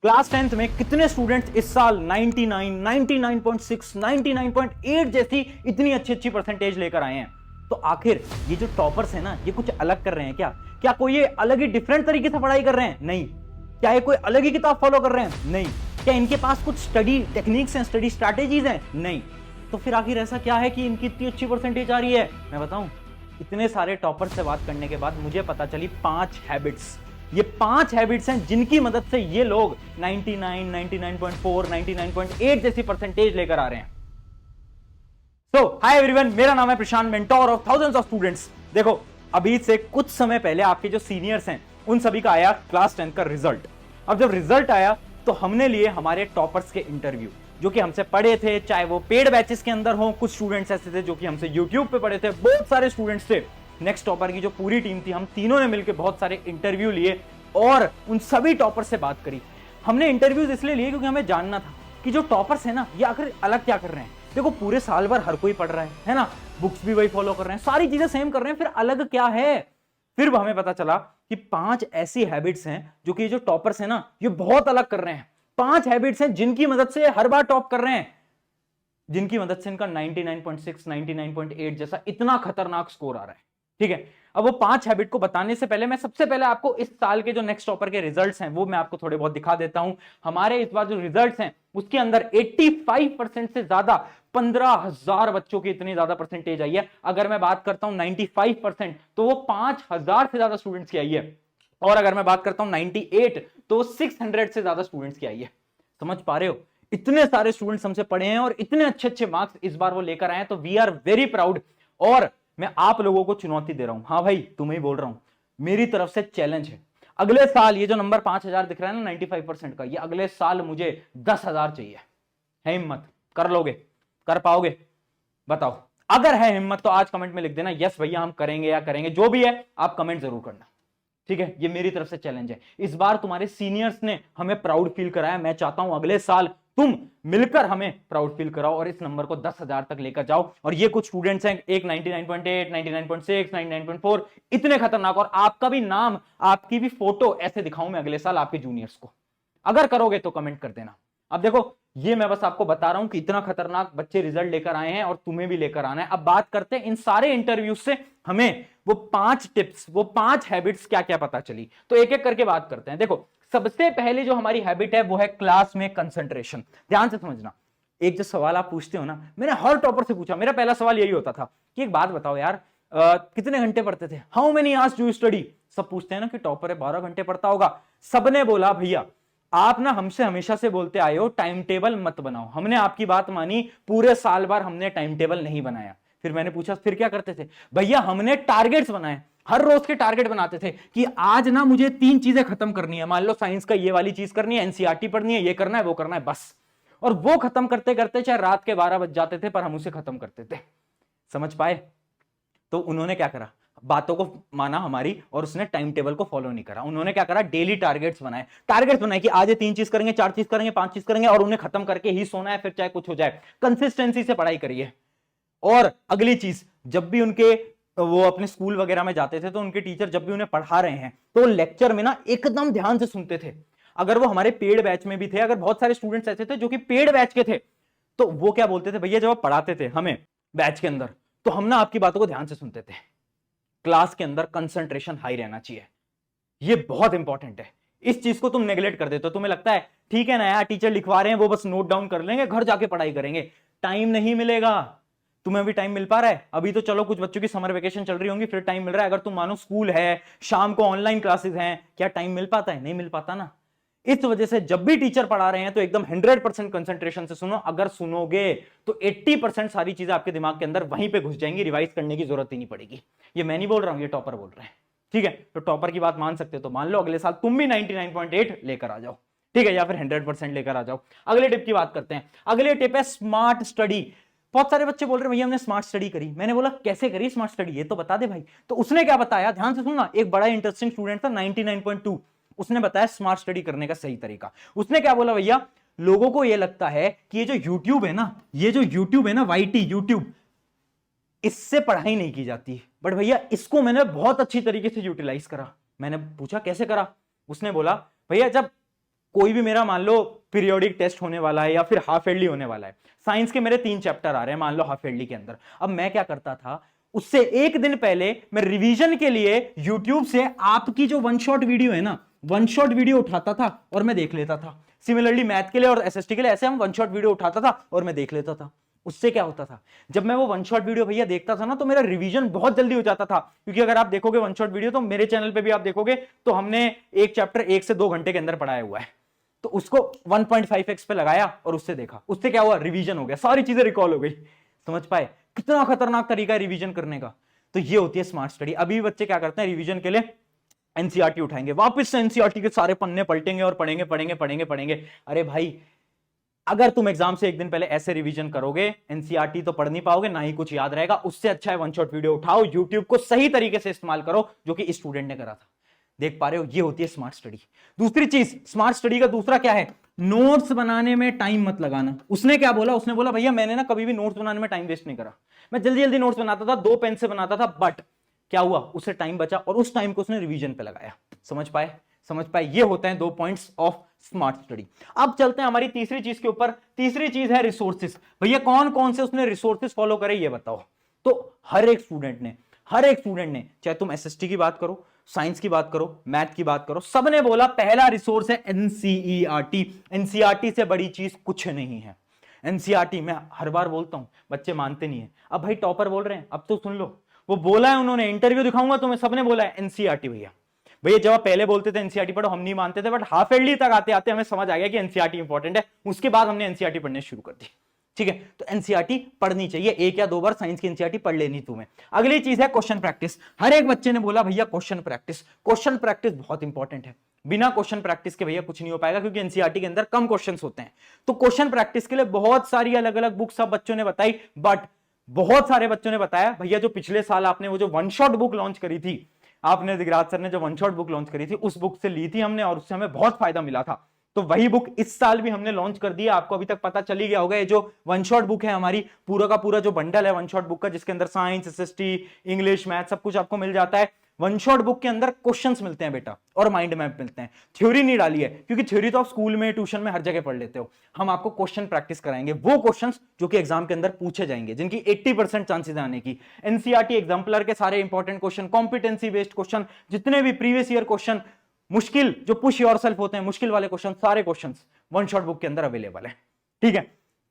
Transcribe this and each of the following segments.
Class 10th में कितने students इस साल 99, 99.6, 99.8 जैसी इतनी अच्छी अच्छी परसेंटेज लेकर आए हैं? तो आखिर ये जो टॉपर्स हैं ना, ये कुछ अलग कर रहे हैं क्या? क्या कोई ये अलग ही डिफरेंट तरीके से पढ़ाई कर रहे हैं? नहीं। क्या ये कोई अलग ही किताब फॉलो कर रहे हैं? नहीं। क्या इनके पास कुछ स्टडी टेक्निक्स हैं, स्टडी स्ट्रैटेजीज हैं? नहीं। तो फिर आखिर ऐसा क्या है कि इनकी इतनी अच्छी परसेंटेज आ रही है? मैं बताऊं, इतने सारे टॉपर्स से बात करने के बाद मुझे पता चली 5 हैबिट्स। ये 5 हैबिट्स हैं जिनकी मदद से ये लोग 99, 99.4, 99.8 जैसी परसेंटेज लेकर आ रहे हैं। सो हाय एवरीवन, मेरा नाम है Prashant, mentor of thousands of students. देखो, अभी से कुछ समय पहले आपके जो सीनियर्स हैं उन सभी का आया क्लास 10 का रिजल्ट। अब जब रिजल्ट आया तो हमने लिए हमारे टॉपर्स के इंटरव्यू, जो कि हमसे पढ़े थे, चाहे वो पेड बैचेस के अंदर हो। कुछ स्टूडेंट्स ऐसे थे जो कि हमसे यूट्यूब पे पढ़े थे, बहुत सारे स्टूडेंट्स थे। नेक्स्ट टॉपर की जो पूरी टीम थी, हम तीनों ने मिलकर बहुत सारे इंटरव्यू लिए और उन सभी टॉपर से बात करी। हमने इंटरव्यूज इसलिए लिए क्योंकि हमें जानना था कि जो टॉपर्स है ना, ये आखिर अलग क्या कर रहे हैं। देखो, पूरे साल भर हर कोई पढ़ रहा है ना, बुक्स भी वही फॉलो कर रहे हैं, सारी चीजें सेम कर रहे हैं, फिर अलग क्या है? फिर हमें पता चला कि 5 ऐसी हैबिट्स हैं जो कि जो टॉपर्स है ना, ये बहुत अलग कर रहे हैं। 5 हैबिट्स हैं जिनकी मदद से हर बार टॉप कर रहे हैं, जिनकी मदद से इनका 99.6, 99.8 जैसा इतना खतरनाक स्कोर आ रहा है। ठीक है, अब वो 5 हैबिट को बताने से पहले मैं सबसे पहले आपको इस साल के जो नेक्स्ट टॉपर के रिजल्ट्स हैं वो मैं आपको थोड़े बहुत दिखा देता हूं। हमारे इस बार जो रिजल्ट्स हैं उसके अंदर 85% से ज्यादा, 15,000 बच्चों की इतनी ज्यादा परसेंटेज आई है। अगर मैं बात करता हूं 95%, तो वो 5,000 से ज्यादा स्टूडेंट्स की आई है। और अगर मैं बात करता हूं 98, तो 600 से ज्यादा स्टूडेंट्स की आई है। समझ पा रहे हो? इतने सारे स्टूडेंट्स हमसे पढ़े हैं और इतने अच्छे अच्छे मार्क्स इस बार वो लेकर आए हैं, तो वी आर वेरी प्राउड। और मैं आप लोगों को चुनौती दे रहा हूं, हाँ भाई तुम्हें ही बोल रहा हूं, मेरी तरफ से चैलेंज है। अगले साल ये जो नंबर 5,000 दिख रहा है ना 95% का, ये अगले साल मुझे 10,000 चाहिए। है हिम्मत? कर लोगे? कर पाओगे? बताओ। अगर है हिम्मत तो आज कमेंट में लिख देना यस भैया हम करेंगे, या करेंगे, जो भी है आप कमेंट जरूर करना। ठीक है, ये मेरी तरफ से चैलेंज है। इस बार तुम्हारे सीनियर्स ने हमें प्राउड फील कराया, मैं चाहता हूं अगले साल तुम मिलकर हमें प्राउड फील कराओ और इस नंबर को 10,000 तक लेकर जाओ। और ये कुछ स्टूडेंट्स हैं, एक 99.8, 99.6, 99.4, इतने खतरनाक, और आपका भी नाम, आपकी भी फोटो ऐसे दिखाऊं मैं अगले साल आपके जूनियर्स को। अगर करोगे तो कमेंट कर देना। अब देखो, ये मैं बस आपको बता रहा हूं कि इतना खतरनाक बच्चे रिजल्ट लेकर आए हैं और तुम्हें भी लेकर आना है। अब बात करते हैं इन सारे इंटरव्यू से हमें वो 5 टिप्स, वो 5 हैबिट्स क्या क्या पता चली, तो एक एक करके बात करते हैं। देखो, सबसे पहले जो हमारी हैबिट है वो है क्लास में कंसंट्रेशन। ध्यान से समझना, एक जो सवाल आप पूछते हो ना, मैंने हर टॉपर से पूछा, मेरा पहला सवाल यही होता था कि एक बात बताओ यार, कितने घंटे पढ़ते थे? How many hours do you study? सब पूछते हैं ना कि टॉपर है 12 घंटे पढ़ता होगा। सबने बोला भैया आप ना हमसे हमेशा से बोलते आए हो टाइम टेबल मत बनाओ। हमने आपकी बात मानी, पूरे साल भर हमने टाइम टेबल नहीं बनाया। फिर मैंने पूछा फिर क्या करते थे? भैया हमने टारगेट्स बनाए, हर रोज के टारगेट बनाते थे कि आज ना मुझे 3 चीजें खत्म करनी है। मान लो साइंस का ये वाली चीज करनी है, एनसीईआरटी पढ़नी है, ये करना है, वो करना है, बस। और वो खत्म करते करते चाहे रात के 12 बज जाते थे, पर हम उसे खत्म करते थे। समझ पाए? तो उन्होंने क्या करा, बातों को माना हमारी, और उसने टाइम टेबल को फॉलो नहीं करा। उन्होंने क्या करा, डेली टारगेट्स बनाए कि आज ये 3 चीज करेंगे, 4 चीज करेंगे, 5 चीज करेंगे, और उन्हें खत्म करके ही सोना है, फिर चाहे कुछ हो जाए। कंसिस्टेंसी से पढ़ाई करिए। और अगली चीज, जब भी उनके वो अपने स्कूल वगैरह में जाते थे तो उनके टीचर जब भी उन्हें पढ़ा रहे हैं तो लेक्चर में ना एकदम ध्यान से सुनते थे। अगर वो हमारे पेड बैच में भी थे, अगर बहुत सारे स्टूडेंट्स ऐसे थे जो कि पेड बैच के थे, तो वो क्या बोलते थे, भैया जब आप पढ़ाते थे हमें बैच के अंदर, तो हम ना आपकी बातों को ध्यान से सुनते थे। क्लास के अंदर कंसंट्रेशन हाई रहना चाहिए, ये बहुत इंपॉर्टेंट है। इस चीज को तुम नेगलेक्ट कर देते हो, तुम्हें लगता है ठीक है ना यार, टीचर लिखवा रहे हैं वो बस नोट डाउन कर लेंगे, घर जाके पढ़ाई करेंगे। टाइम नहीं मिलेगा। तुम्हें अभी टाइम मिल पा रहा है? अभी तो चलो कुछ बच्चों की समर वेकेशन चल रही होंगी, फिर टाइम मिल रहा है। अगर तुम मानो स्कूल है, शाम को ऑनलाइन क्लासेस हैं, क्या टाइम मिल पाता है? नहीं मिल पाता ना। इस वजह से जब भी टीचर पढ़ा रहे हैं तो एकदम 100% कंसंट्रेशन से सुनो। अगर सुनोगे तो 80% सारी चीजें आपके दिमाग के अंदर वहीं पे घुस जाएंगी, रिवाइज करने की जरूरत ही नहीं पड़ेगी। ये मैं नहीं बोल रहा हूं, ये टॉपर बोल रहे हैं। ठीक है, तो टॉपर की बात मान सकते हो तो मान लो, अगले साल तुम भी 99.8 लेकर आ जाओ। ठीक है, या फिर 100% लेकर आ जाओ। अगले टिप की बात करते हैं। अगले टिप है स्मार्ट स्टडी। बहुत सारे बच्चे बोल रहे हैं भैया हमने स्मार्ट स्टडी करी। मैंने बोला कैसे करी स्मार्ट स्टडी, ये तो बता दे भाई। तो उसने क्या बताया, ध्यान से सुनना, एक बड़ा इंटरेस्टिंग स्टूडेंट था 99.2, उसने बताया स्मार्ट स्टडी करने का सही तरीका। उसने क्या बोला, भैया लोगों को यह लगता है कि ये जो यूट्यूब है ना, ये जो यूट्यूब है ना, वाईटी यूट्यूब, इससे पढ़ाई नहीं की जाती, बट भैया इसको मैंने बहुत अच्छी तरीके से यूटिलाइज करा। मैंने पूछा कैसे करा? उसने बोला भैया जब कोई भी मेरा मान लो पीरियोडिक टेस्ट होने वाला है या फिर हाफ ईयरली होने वाला है, साइंस के मेरे 3 चैप्टर आ रहे हैं मान लो हाफ ईयरली के अंदर, अब मैं क्या करता था, उससे एक दिन पहले मैं रिवीजन के लिए यूट्यूब से आपकी जो वन शॉट वीडियो है ना, वन शॉट वीडियो उठाता था और मैं देख लेता था। सिमिलरली मैथ के लिए और एसएसटी के लिए ऐसे हम वन शॉट वीडियो उठाता था और मैं देख लेता था। उससे क्या होता था, जब मैं वो वन शॉट वीडियो भैया देखता था ना, तो मेरा रिवीजन बहुत जल्दी हो जाता था। क्योंकि अगर आप देखोगे वन शॉट वीडियो, तो मेरे चैनल पे भी आप देखोगे तो हमने एक चैप्टर 1 से 2 घंटे के अंदर पढ़ाया हुआ है, तो उसको 1.5x पे लगाया और उससे देखा, उससे क्या हुआ, रिवीजन हो गया, सारी चीजें रिकॉल हो गई। समझ पाए कितना खतरनाक तरीका है रिवीजन करने का। तो ये होती है स्मार्ट स्टडी। अभी बच्चे क्या करते हैं, रिवीजन के लिए एनसीईआरटी उठाएंगे, वापस से एनसीईआरटी के सारे पन्ने पलटेंगे और पढ़ेंगे पढ़ेंगे पढ़ेंगे पढ़ेंगे। अरे भाई, अगर तुम एग्जाम से एक दिन पहले ऐसे रिवीजन करोगे, एनसीईआरटी तो पढ़ नहीं पाओगे, ना ही कुछ याद रहेगा। उससे अच्छा है वन शॉट वीडियो उठाओ, यूट्यूब को सही तरीके से इस्तेमाल करो, जो कि इस स्टूडेंट ने करा था। देख पा रहे हो, ये होती है स्मार्ट स्टडी। दूसरी चीज स्मार्ट स्टडी का दूसरा क्या है, नोट्स बनाने में टाइम मत लगाना। उसने क्या बोला, उसने बोला भैया मैंने ना कभी भी नोट्स बनाने में टाइम वेस्ट नहीं करा, मैं जल्दी जल्दी नोट्स बनाता था, 2 पेन से बनाता था, बट क्या हुआ, उससे टाइम बचा और उस टाइम को उसने रिवीजन पे लगाया। समझ पाए, समझ पाए, ये होते हैं 2 पॉइंट्स ऑफ स्मार्ट स्टडी। अब चलते हैं हमारी तीसरी चीज के ऊपर। तीसरी चीज है रिसोर्सेस। भैया कौन कौन से उसने रिसोर्सेस फॉलो करे ये बताओ। तो हर एक स्टूडेंट ने, चाहे तुम एसएसटी की बात करो, साइंस की बात करो, मैथ की बात करो, सबने बोला पहला रिसोर्स है एनसीईआरटी। एनसीईआरटी से बड़ी चीज कुछ नहीं है। एनसीईआरटी मैं हर बार बोलता हूं, बच्चे मानते नहीं है। अब भाई टॉपर बोल रहे हैं, अब तो सुन लो, वो बोला है उन्होंने, इंटरव्यू दिखाऊंगा तुम्हें, सबने बोला है एनसीईआरटी। भैया जब पहले बोलते थे एनसीईआरटी पढ़ो, हम नहीं मानते थे, बट हाफ ईयरली तक आते आते हमें समझ आ गया कि एनसीईआरटी इंपॉर्टेंट है। उसके बाद हमने एनसीईआरटी पढ़ने शुरू कर दी। ठीक है, तो एनसीईआरटी पढ़नी चाहिए, 1 या 2 बार साइंस की एनसीईआरटी पढ़ लेनी तुम्हें। अगली चीज है क्वेश्चन प्रैक्टिस। हर एक बच्चे ने बोला भैया क्वेश्चन प्रैक्टिस बहुत इंपॉर्टेंट है। बिना क्वेश्चन प्रैक्टिस के भैया कुछ नहीं हो पाएगा, क्योंकि एनसीईआरटी के अंदर कम क्वेश्चंस होते हैं। तो क्वेश्चन प्रैक्टिस के लिए बहुत सारी अलग अलग बुक सब बच्चों ने बताई, बट बहुत सारे बच्चों ने बताया भैया जो पिछले साल आपने वो जो वन शॉट बुक लॉन्च करी थी, आपने दिगराज सर ने जो वन शॉट बुक लॉन्च करी थी, उस बुक से ली थी हमने और उससे हमें बहुत फायदा मिला था। तो वही बुक इस साल भी हमने लॉन्च कर दिया। आपको अभी तक पता चली गया होगा, ये जो वन शॉट बुक है हमारी, पूरा का पूरा जो बंडल है वन शॉट बुक का, जिसके अंदर साइंस, एसएसटी, इंग्लिश, मैथ सब कुछ आपको मिल जाता है। वन शॉट बुक के अंदर क्वेश्चंस मिलते हैं बेटा, और माइंड मैप मिलते हैं। थ्योरी नहीं डाली है, क्योंकि थ्योरी तो आप स्कूल में, ट्यूशन में हर जगह पढ़ लेते हो। हम आपको क्वेश्चन प्रैक्टिस कराएंगे, वो क्वेश्चंस जो कि एग्जाम के अंदर पूछे जाएंगे, जिनकी 80% चांसेस आने की। एनसीईआरटी एग्जाम्पलर के सारे important question, competency based question, जितने भी प्रीवियस ईयर क्वेश्चन, मुश्किल जो पुश योरसेल्फ होते हैं, मुश्किल वाले क्वेश्चन, सारे क्वेश्चन वन शॉट बुक के अंदर अवेलेबल है। ठीक है,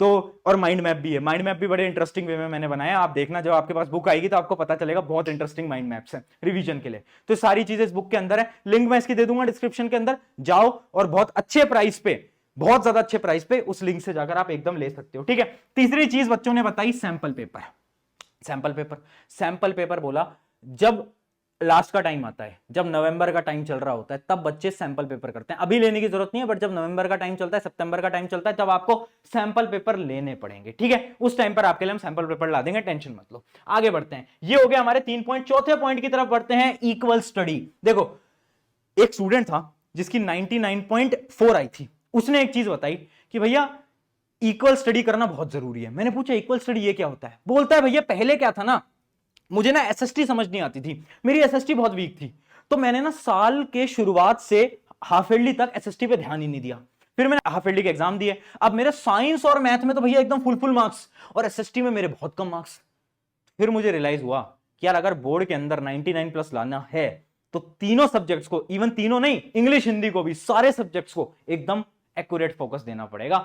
तो और माइंड मैप भी है। माइंड मैप भी बड़े इंटरेस्टिंग वे में मैंने बनाया, आप देखना जब आपके पास बुक आएगी तो आपको पता चलेगा, बहुत इंटरेस्टिंग माइंड मैप्स हैं रिवीजन के लिए। तो सारी चीजें इस बुक के अंदर है, लिंक मैं इसकी दे दूंगा डिस्क्रिप्शन के अंदर, जाओ और बहुत अच्छे प्राइस पे, बहुत ज्यादा अच्छे प्राइस पे उस लिंक से जाकर आप एकदम ले सकते हो। ठीक है, तीसरी चीज बच्चों ने बताई सैंपल पेपर। सैंपल पेपर बोला जब लास्ट का टाइम आता है, जब नवंबर का टाइम चल रहा होता है, तब बच्चे सैंपल पेपर करते हैं। अभी लेने की जरूरत नहीं है, बट जब नवंबर का टाइम चलता है, सितंबर का टाइम चलता है, तब आपको सैंपल पेपर लेने पड़ेंगे। ठीक है, उस टाइम पर आपके लिए हम सैंपल पेपर ला देंगे, टेंशन मत लो। आगे बढ़ते हैं, ये हो गया हमारे 3 पॉइंट। चौथे पॉइंट की तरफ बढ़ते हैं, इक्वल स्टडी। देखो, एक स्टूडेंट था जिसकी 99.4 आई थी, उसने एक चीज बताई कि भैया इक्वल स्टडी करना बहुत जरूरी है। मैंने पूछा इक्वल स्टडी ये क्या होता है? बोलता है भैया पहले क्या था ना, मुझे ना एसएसटी समझ नहीं आती थी, मेरी एसएसटी बहुत वीक थी, तो मैंने ना साल के शुरुआत से हाफ ईयरली तक एसएसटी पे ध्यान ही नहीं दिया। फिर मैंने हाफ ईयरली के एग्जाम दिए, अब मेरे साइंस और मैथ में तो भैया एकदम फुल मार्क्स, और एसएसटी में मेरे बहुत कम मार्क्स। फिर मुझे रियलाइज हुआ कि यार अगर बोर्ड के अंदर 99+ लाना है तो तीनों सब्जेक्ट्स को, इवन तीनों नहीं, इंग्लिश हिंदी को भी, सारे सब्जेक्ट्स को एकदम एक्यूरेट फोकस देना पड़ेगा,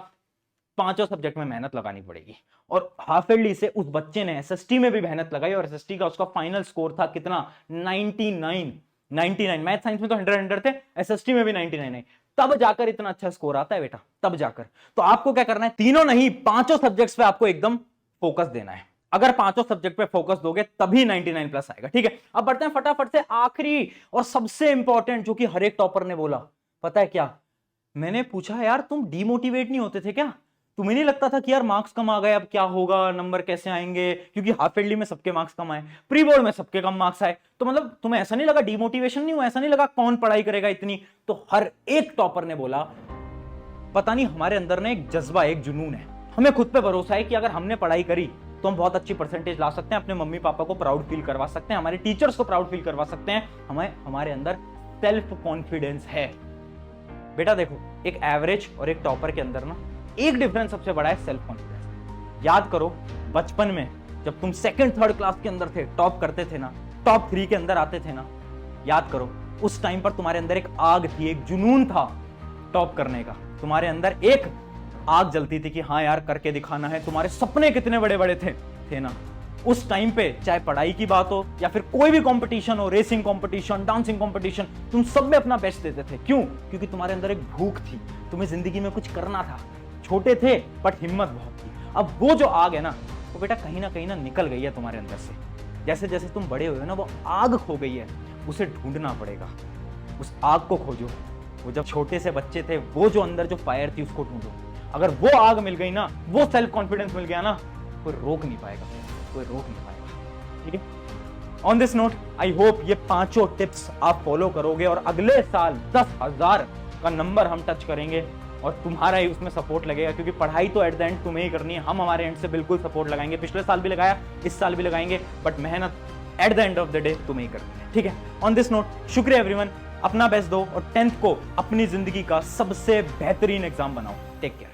5 सब्जेक्ट में मेहनत लगानी पड़ेगी। और हाफ ईयरली से उस बच्चे ने एसएसटी में भी मेहनत लगाई, और एसएसटी का उसका फाइनल स्कोर था कितना, 99। मैथ साइंस में तो 100 थे, एसएसटी में भी 99 है। तब जाकर इतना अच्छा स्कोर आता है बेटा, तब जाकर। तो आपको क्या करना है, तीनों नहीं 5 सब्जेक्ट्स पे आपको एकदम फोकस देना है। अगर 5 सब्जेक्ट पे फोकस दोगे तभी 99+ आएगा। ठीक है, अब बढ़ते हैं फटाफट से आखिरी और सबसे इंपॉर्टेंट, जो कि हर एक टॉपर ने बोला, पता है क्या? मैंने पूछा यार तुम डिमोटिवेट नहीं होते थे क्या? तुम्हें नहीं लगता था कि यार मार्क्स कम आ गए, अब क्या होगा, नंबर कैसे आएंगे? क्योंकि हाफ ईयरली में सबके मार्क्स कम आए, प्री बोर्ड में सबके कम मार्क्स आए, तो मतलब तुम्हें ऐसा नहीं लगा, डिमोटिवेशन नहीं हुआ, ऐसा नहीं लगा कौन पढ़ाई करेगा इतनी? तो हर एक टॉपर ने बोला पता नहीं हमारे अंदर ना एक जज्बा, एक जुनून है, हमें खुद पे भरोसा है कि अगर हमने पढ़ाई करी तो हम बहुत अच्छी परसेंटेज ला सकते हैं, अपने मम्मी पापा को प्राउड फील करवा सकते हैं, हमारे टीचर्स को प्राउड फील करवा सकते हैं, हमारे अंदर सेल्फ कॉन्फिडेंस है। बेटा देखो, एक एवरेज और एक टॉपर के अंदर ना एक डिफरेंस सबसे बड़ा है, सेल्फ कॉन्फिडेंस। याद करो बचपन में जब तुम सेकंड थर्ड क्लास के अंदर थे, टॉप करते थे ना, टॉप 3 के अंदर आते थे ना, याद करो उस टाइम पर तुम्हारे अंदर एक आग थी, एक जुनून था टॉप करने का। तुम्हारे अंदर एक आग जलती थी कि हाँ यार करके दिखाना है। तुम्हारे सपने कितने बड़े बड़े थे ना उस टाइम पे, चाहे पढ़ाई की बात हो या फिर कोई भी कंपटीशन हो, रेसिंग कंपटीशन, डांसिंग कंपटीशन, तुम सब में अपना बेस्ट देते थे। क्यों? क्योंकि तुम्हारे अंदर एक भूख थी, तुम्हें जिंदगी में कुछ करना था। छोटे थे बट हिम्मत बहुत थी। अब वो जो आग है ना वो बेटा कहीं ना निकल गई है तुम्हारे अंदर से। जैसे जैसे तुम बड़े हुए हो ना वो आग खो गई है, उसे ढूंढना पड़ेगा। उस आग को खोजो। वो जब छोटे से बच्चे थे वो जो अंदर जो फायर थी उसको ढूंढो। अगर वो आग मिल गई ना, वो सेल्फ कॉन्फिडेंस मिल गया ना, कोई रोक नहीं पाएगा, कोई रोक नहीं पाएगा। ठीक है, on this note I hope ये 5 टिप्स आप फॉलो करोगे और अगले साल 10,000 का नंबर हम टच करेंगे और तुम्हारा ही उसमें सपोर्ट लगेगा, क्योंकि पढ़ाई तो एट द एंड तुम्हें ही करनी है। हम हमारे एंड से बिल्कुल सपोर्ट लगाएंगे, पिछले साल भी लगाया, इस साल भी लगाएंगे, बट मेहनत at the end of the day तुम्हें ही करनी है। ठीक है, ऑन दिस नोट शुक्रिया एवरीवन, अपना बेस्ट दो और 10th को अपनी जिंदगी का सबसे बेहतरीन एग्जाम बनाओ। Take care.